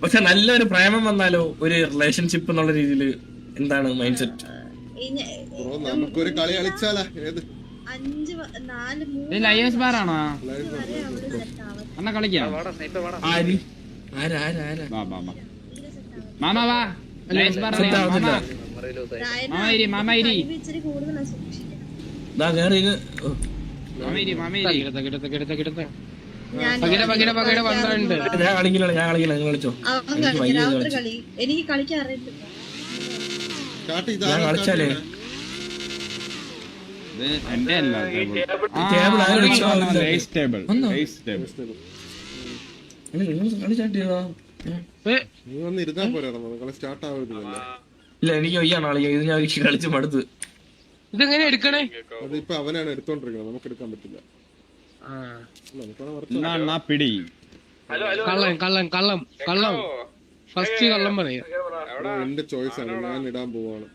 പക്ഷെ നല്ലൊരു പ്രേമം വന്നാലോ, ഒരു റിലേഷൻഷിപ്പ് എന്നുള്ള രീതിയിൽ എന്താണ് മൈൻഡ് സെറ്റ്? നമുക്കൊരു കളി കളിച്ചാലാ? ഏത് ലയേഴ്സ് ബാർ ആണോ അണ്ണ കളിക്കാം? മാമ വാ, ലയേഴ്സ് ബാർ മാമ ഇരി. ഞാൻ കളിച്ചോ, എനിക്ക് കളിക്കാൻ അറിയത്തില്ല. ഞാൻ കളിച്ചാലേ എന്റെ അല്ല ഇല്ല, എനിക്ക് വയ്യാണ് കളിക്കാൻ. ഇത് ഞാൻ കളിച്ച് മടുത്ത്. ഇതെങ്ങനെ എടുക്കണേ? അതിപ്പോ അവനാണ് എടുത്തോണ്ടിരിക്കുന്നത്, നമുക്ക് എടുക്കാൻ പറ്റില്ല. പിടി കള്ളം കള്ളം കള്ളം കള്ളം ഫസ്റ്റ് കള്ളം പറയാ. എന്റെ ചോയ്സ് ആണ്, ഞാൻ ഇടാൻ പോവാണ്.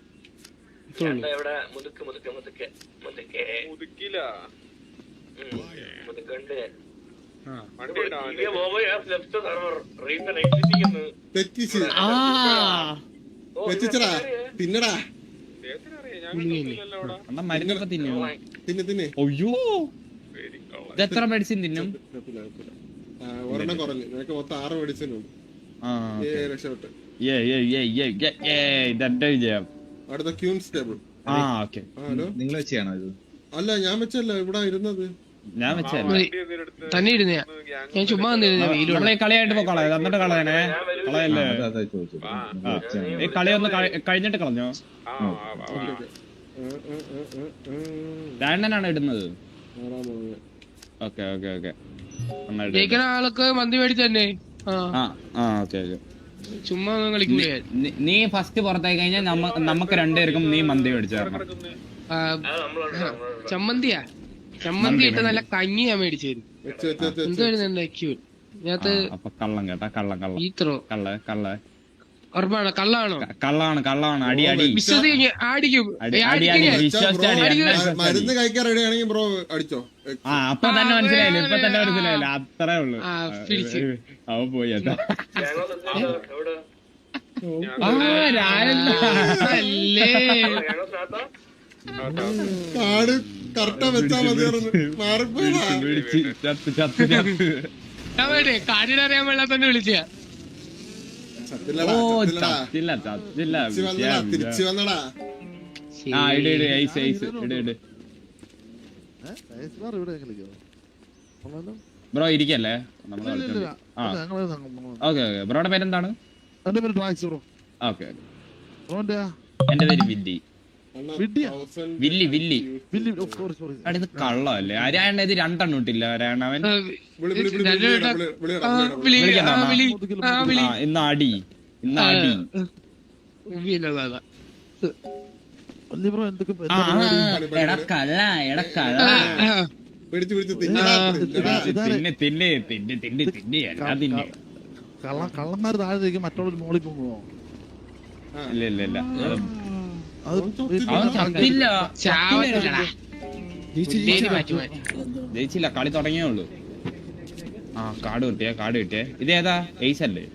തെറ്റിച്ചടാ, തിന്നടാ. മരുന്നൊക്കെ തിന്നു. തിന്നെ അയ്യോ, ഇതെത്ര മെഡിസിൻ തിന്നും? ഒരെണ്ണം കുറഞ്ഞു. നിനക്ക് മൊത്തം 6 മെഡിസിനുണ്ട്. രക്ഷപ്പെട്ട്. വിജയം. അടുത്ത ക്യൂൻസ് ടേബിൾ. ഹലോ, നിങ്ങൾ വെച്ചാണോ ഇത്? അല്ല, ഞാൻ വെച്ചല്ല, ഇവിടെ ഇരുന്നത്. ഞാൻ വെച്ചല്ല, തന്നെ ഇരുന്നയാ. ഞാൻ ചുമ്മാ നമ്മളെ കളിയായിട്ട് പോക്കളെ, എന്നിട്ട് കളയണേ. കളയല്ലേ, ഈ കളിയൊന്ന് കഴിഞ്ഞിട്ട് കളഞ്ഞോ. രണ്ടനാണ് ഇടുന്നത്. ഓക്കെ ഓക്കെ ഓക്കെ, ജയിക്കണ ആൾക്ക് മന്തി മേടിച്ച് തന്നെ. ചുമ്മാ ഒന്നും കളിക്കൂല. നീ ഫസ്റ്റ് പുറത്തായി കഴിഞ്ഞാൽ നമുക്ക് രണ്ടുപേർക്കും നീ മന്തി മേടിച്ചു തരണം. ചമ്മന്തിയാ? ചമ്മന്തി ഇട്ട് നല്ല കഞ്ഞി ഞാൻ മേടിച്ചു തരും. എന്തായിരുന്നു ക്യൂൻ? ഇതിനകത്ത് കള്ളം കേട്ടാ, കള്ളം കള്ളം ഈത്രോ കള്ള കള്ള ഉറപ്പാണോ? കള്ളാണോ? കള്ളാണ് കള്ളാണ്. അടി അടി അടിക്കും. മരുന്ന് കഴിക്കാൻ റെഡി ആണെങ്കിൽ ബ്രോ അടിച്ചോ. അപ്പൊ തന്നെ മനസ്സിലായില്ല, ഇപ്പൊ തന്നെ മനസ്സിലായില്ല. അത്രേ ഉള്ളു. അവൻ പോയി കേട്ടോ. കാട് കറക്റ്റാ വെച്ചാ മതിയായിരുന്നു. മാറിപ്പോയതാ. കാടിനെ അറിയാൻ പാടില്ല തന്നെ വിളിച്ച. തിരിച്ചു വന്നടാ. ബ്രോ ഇരിക്കല്ലേ, ഓക്കെ ഓക്കെ. ബ്രോയുടെ പേരെന്താണ്? ഓക്കെ, എന്റെ പേര് വില്ലി. Willy Willy. ഇത് കള്ളല്ലേ? ആരാണ് ഇത്? രണ്ടെണ്ണം ഇട്ടില്ല. ആരാണ് അവൻ? ഇന്ന് അടി, ഇന്ന് അടി. എടാ കള്ള, എടാ കള്ള. തിന്നെ തിന്നെ തിന്നെ തിന്നെ തിന്നെ എല്ലാ തിന്നെ. കള്ളന്മാര് താഴെ മറ്റുള്ളവർ മോളിൽ പോകുമോ? ഇല്ല ഇല്ല ഇല്ല, ജയിച്ചില്ല. കളി തുടങ്ങിയേ ഉള്ളു. കാർഡ് കിട്ടിയേ, കാർഡ് കിട്ടിയേ. ഇതേതാ? എയ്സ് അല്ലേ?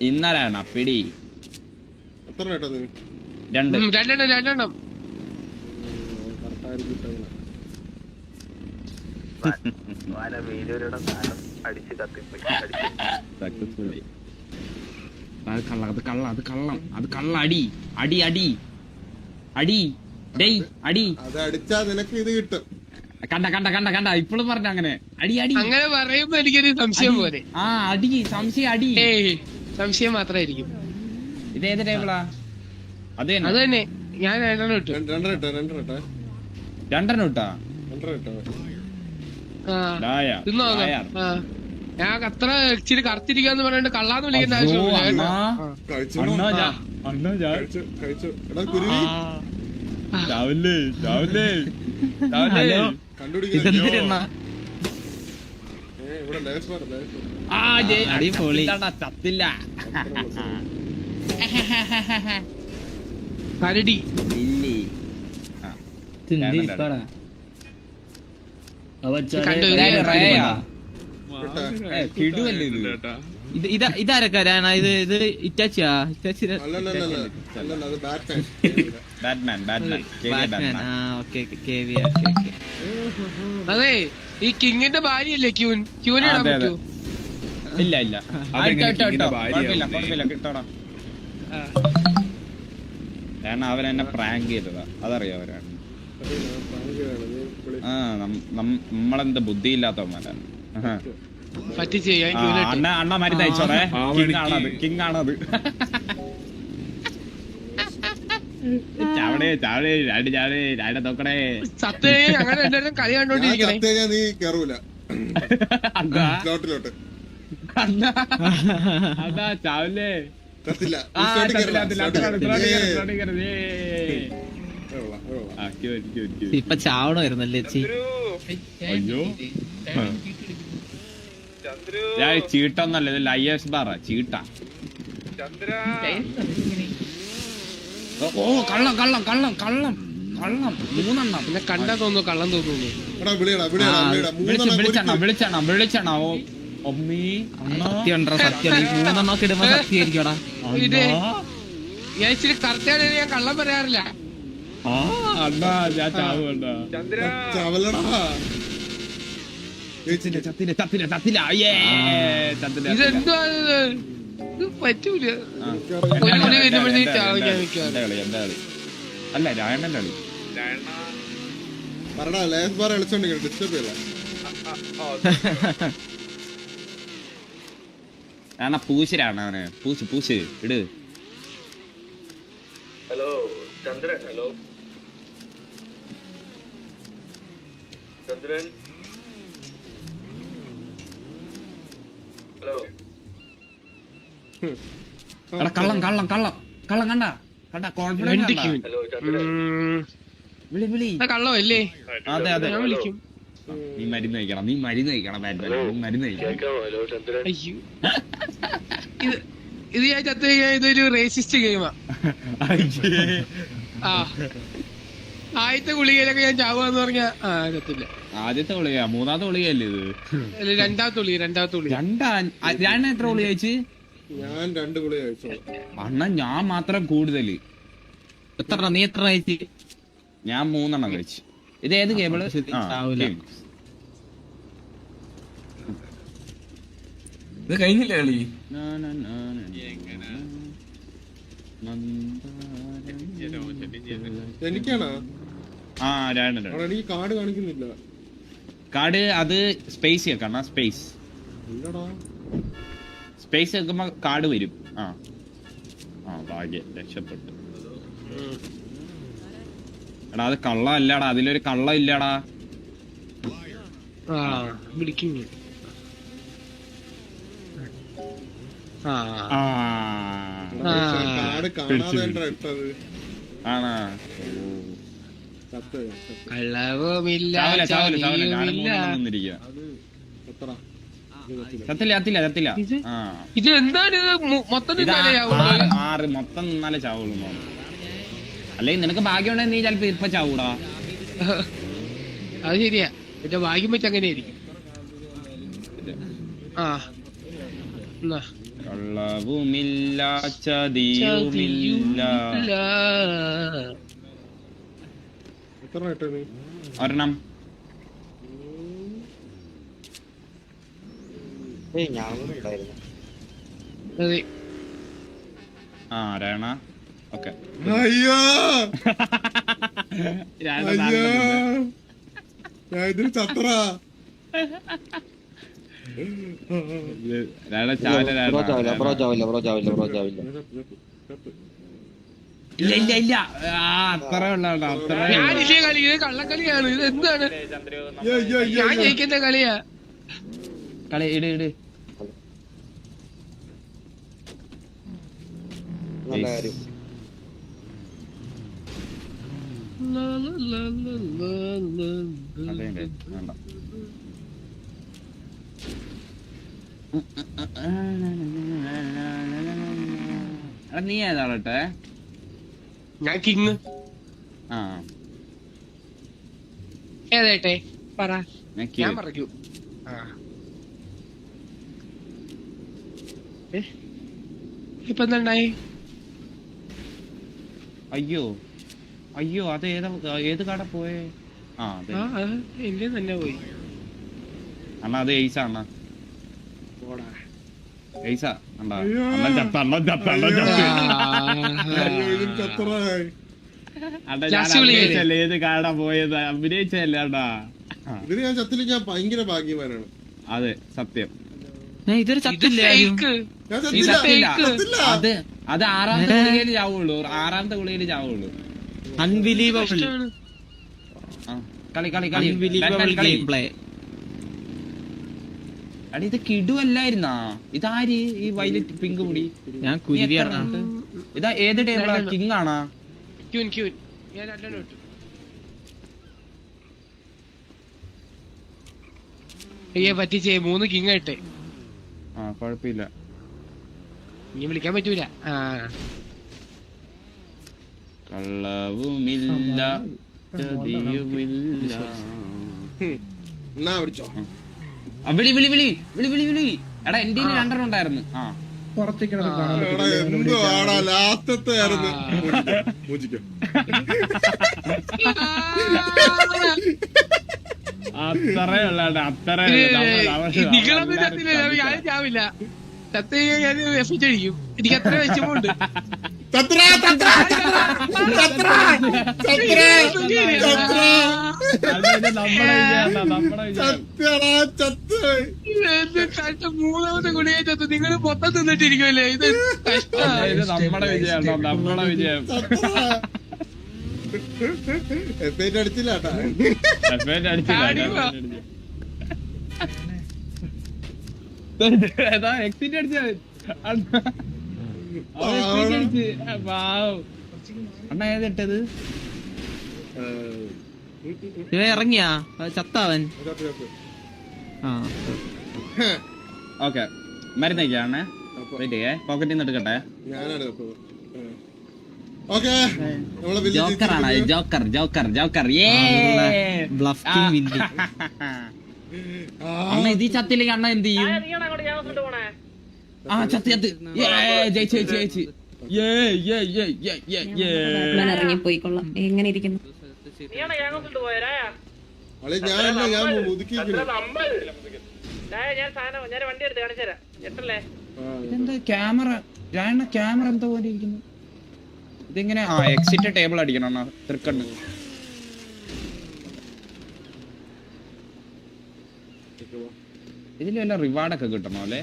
ഇന്നലാണ് പിടി. രണ്ടെണ്ണം. അടി അടി അടി അടി ഡേയ് അടി. അത് അടിച്ചാ നിനക്ക് ഇത് കിട്ടും. കണ്ട കണ്ട കണ്ട കണ്ട, ഇപ്പോഴും പറഞ്ഞ അങ്ങനെ അടി അടി. അങ്ങനെ പറയുമ്പോ എനിക്കൊരു സംശയം പോലെ. അടി, സംശയം അടി. സംശയം മാത്രമായിരിക്കും. ഇതേത് ടേബിളാ? അത് തന്നെ. ഞാൻ രണ്ടെണ്ണം ഇട്ടു. രണ്ടെണ്ണം ഇട്ടാ? ഞാൻ അത്ര ഇച്ചിരി കറുത്തിരിക്കാന്ന് പറഞ്ഞിട്ട് കള്ളാന്ന് വിളിക്കേണ്ട ആവശ്യമില്ല. ചത്തില്ല. കരടി കിടുവല്ലേ ഇത്? ഇതാരൊക്കെ ഇത് ഇറ്റാച്ചിയാ? ഇറ്റാച്ചി അല്ലല്ല അത് ബാറ്റ്മാൻ അതെ ഈ കിങ്ങിന്റെ ഭാര്യയല്ലേ ക്യൂൻ? ക്യൂൻ ഇടാൻ പറ്റൂ? ഇല്ല കുഴപ്പമില്ല കിട്ടോടാ. കാരണം അവരെന്നെ പ്രാങ്ക് ചെയ്തതാ, അതറിയാം അവരാണ്. നമ്മളെന്ത് ബുദ്ധിയില്ലാത്തവന്മാരാണ്. പറ്റിച്ച് അണ്ണ മരുന്ന് അയച്ചോടെ. കിങ് ആണത്. ചാവടേ നോക്കണേ. സത്യ അങ്ങനെ എല്ലാവരും കളി കണ്ടോണ്ടിരിക്കണേ. നീ കേറൂല സ്ലോട്ടിലോട്ട്. അതാ ചാവല്ലേ. ഇപ്പൊ ചാവണമായിരുന്നല്ലേ ചേച്ചി? അയ്യോ ചീട്ടൊന്നല്ല, ഇത് ലൈസ് ബാറാ, ചീട്ടാ. ഓ കള്ളം 3 പിന്നെ കണ്ടാ തോന്നുന്നു കള്ളം തോന്നുന്നു. വിളിച്ചണ സത്യം 3 ഇടുമ്പോ സത്യമായിരിക്കോടാ. ഞാൻ ഇച്ചിരി കറക്റ്റാണ്, ഞാൻ കള്ളം പറയാറില്ല. ഇതെന്തുവാ ഇത്? പറ്റൂല. അല്ല രായണ്ണന്റെ കളി. കാരണം പൂശരാണ് അവന്. പൂശ് ഇട്. ഹലോ ചന്ദ്രൻ. ഹലോ ചന്ദ്രൻ. ഹലോ കള്ളം കണ്ട കോൺഫിഡൻസ്. ഹലോ ചന്ദ്രൻ. വിളി കള്ളോ അല്ലേ? അതെ ഞാൻ വിളിക്കും. നീ മരുന്ന് കഴിക്കണം ബാറ്റ്മാൻ. മരുന്ന് കഴിക്കണം. കേൾക്കാമോ? ഹലോ ചന്ദ്രൻ. അയ്യോ ഇത് ഞാൻ ചത്തു കഴിഞ്ഞാൽ ഇതൊരു റേസിസ്റ്റ് ഗെയിമാ. ആദ്യത്തെ ഗുളികയിലൊക്കെ ഞാൻ ചാവാന്ന് പറഞ്ഞാ ചത്തില്ല. ആദ്യത്തെ ഗുളിക, 3ാമത്തെ ഗുളികയല്ലേ ഇത്? രണ്ടാമത്തെ ഗുളിക. ഞാൻ എത്ര ഗുളിക കഴിച്ച്? ഞാൻ 2 ഗുളിക കഴിച്ചു. അണ്ണ ഞാൻ മാത്രം കൂടുതല്. നീ എത്ര കഴിച്ച്? ഞാൻ 3 കഴിച്ചു. ഇത് ഏത് കേബിള്? ഇത് കഴിഞ്ഞില്ലേ കളി? എനിക്കാണോ? എനിക്ക് കാർഡ് കാണിക്കുന്നില്ല. കാർഡ് അത് സ്പേസ് വെക്കണം. സ്പേസ് വെക്കുമ്പോ കാർഡ് വരും. ഭാഗ്യം, രക്ഷപ്പെട്ടു. എടാ അത് കള്ളം അല്ലടാ, അതിലൊരു കള്ളം ഇല്ലടാ. വിളിക്കുന്നു. കാർഡ് കാണാതെ ഇട്ടത് ആണോ? കള്ളവുമില്ല. കത്തില്ല. ഇത് എന്താണ്? മൊത്തത്തിൽ 6 മൊത്തം നിന്നാലേ ചാവുള്ളൂ. അല്ലെങ്കിൽ നിനക്ക് ഭാഗ്യം ഉണ്ടെങ്കിൽ നീ ചിലപ്പോ ഇപ്പൊ ചാവൂടാ. അത് ശരിയാ. എന്റെ ഭാഗ്യം വെച്ച് അങ്ങനെ ആയിരിക്കും. കള്ളവുമില്ല ചതിയുമില്ല. ഒരെണ്ണം. അതെ. രാണ. ഓക്കെ. അയ്യോ ഇതിൽ ചത്ര. ഇല്ല അത്ര ഞാനില്ലേ കളി? ഇത് കള്ളക്കളിയാണ്. ഇത് എന്താണ്? ഞാൻ ജയിക്കുന്ന കളിയാ. കളി ഇട്. നീ ഏതാളട്ടെ? ഞാൻ കിങ്. ആ ഏതാട്ടെ പറ. ഞാൻ പറയൂ. ഇപ്പൊ എന്തായി? അയ്യോ അയ്യോ, അത് ഏത് കട പോയേ? ആ അതെ എന്റെ തന്നെ പോയി. അണ്ണാ അത് എയ്സാ അണ്ണാ, പോടാ. എയ്സാ അണ്ണാ. അയ്യോ. അണ്ണൻ ചത്ത, അണ്ണൻ ചത്ത, അണ്ണൻ ചത്ത. അയ്യോ ഇതിന് ചത്തറായി. അണ്ണാ ഞാൻ ലാസ്റ്റ് വിളി അഭിനയിച്ചല്ലേ ഏത് കട പോയത്, അഭിനയിച്ചല്ലേ അണ്ണാ. ഇതിന് ഞാൻ ചത്തില്ല, ഞാൻ ഭയങ്കര ഭാഗ്യവാനാണ്. അതെ സത്യം. ഇതൊരു ഇത് ചത്തില്ല fake. ഞാൻ ഇത് ചത്തില്ല, സത്യമില്ല. ചത്തില്ല. അത് ആറാമത്തെ ഗുളികയിൽ ചാവുള്ളൂ, ആറാമത്തെ ഗുളികയിൽ ചാവുള്ളൂ. അൺബിലീവബിൾ ആ, കളി കളി കളി അൺബിലീവബിൾ ഗെയിം പ്ലേ. അടി ഇത് കിടുവല്ലായിരുന്നാ? ഇതാര് ഈ വയലറ്റ് പിങ്ക് മുടി? ഞാൻ കുരുവിയാണ്. ഇതാ ഏത് ടേബിളാ? കിങ് ആണാ? Queen queen. ഞാൻ രണ്ടെണ്ണം ഇട്ടു. അയ്യേ പറ്റിച്ചേ, 3 കിങ് ആയിട്ടെ. ആ കൊഴപ്പില്ല. ഇനി വിളിക്കാൻ പറ്റൂല. കള്ളവുമില്ല ചതിയുമില്ല. എന്നാ പിടിച്ചോ. വിളി വിളി വിളി വിളി വിളി വിളി. എടാ എന്റെ 2 ഉണ്ടായിരുന്നു. ആ എടാ എന്തോ ആടാ ലാസ്റ്റത്തെ ആയിരുന്നു. പൂജിക്കോ. അത്രേ ഉള്ളു, അത്രേ നിങ്ങളൊന്നും ചത്തില്ല, ഞാൻ ചാവില്ല. ചത്ത് ഞാൻ എഫിച്ചടിക്കും. എനിക്ക് അത്ര വിഷമമുണ്ട്. ചത്ര ചത്ര ചത്ര ചത്ര ചത്ര ചത്തടാ ചത്ത്. മൂന്നാമത്തെ ഗുളിയെ ചത്ത്. നിങ്ങൾ മൊത്തം തിന്നിട്ടിരിക്കുമല്ലേ? ഇത് നമ്മുടെ വിജയം, നമ്മുടെ വിജയം. എഫേറ്റ് അടിച്ചില്ല കേട്ടാ. എക്സിറ്റ് അടിച്ച അണ്ണ ഏതിട്ടത്? ഇവ ഇറങ്ങിയാ ചത്താവൻ. ആ ഓക്കെ മരുന്നൊക്കെയാണേ. പോക്കറ്റിൽ നിന്ന് എടുക്കട്ടെ. ഞാനാണ് ഓക്കെ. ജോക്കറാണ്, joker joker joker. Bluff king വില്ലി. അണ്ണ ഇത് ചത്തില്ലെങ്കിൽ അണ്ണ എന്ത് ചെയ്യും? ആ ചത്ത് ചത്ത്. ജയിച്ചു ജയിച്ചു ജയിച്ചു. ഇറങ്ങിപ്പോയിക്കൊള്ളാം. എങ്ങനെ ഇരിക്കുന്നു? ഞാൻ ഒതുക്കിയിരിക്കുന്നു. ഇതെന്താ ക്യാമറ? ക്യാമറ എന്താ പോലെ ഇരിക്കുന്നു? ഇതെങ്ങനെ? ആ എക്സിറ്റ് ടേബിൾ അടിക്കണം അണ്ണാ, തൃക്കണ്ണ്. ഇതിൽ വല്ല റിവാർഡൊക്കെ കിട്ടണോ അല്ലേ?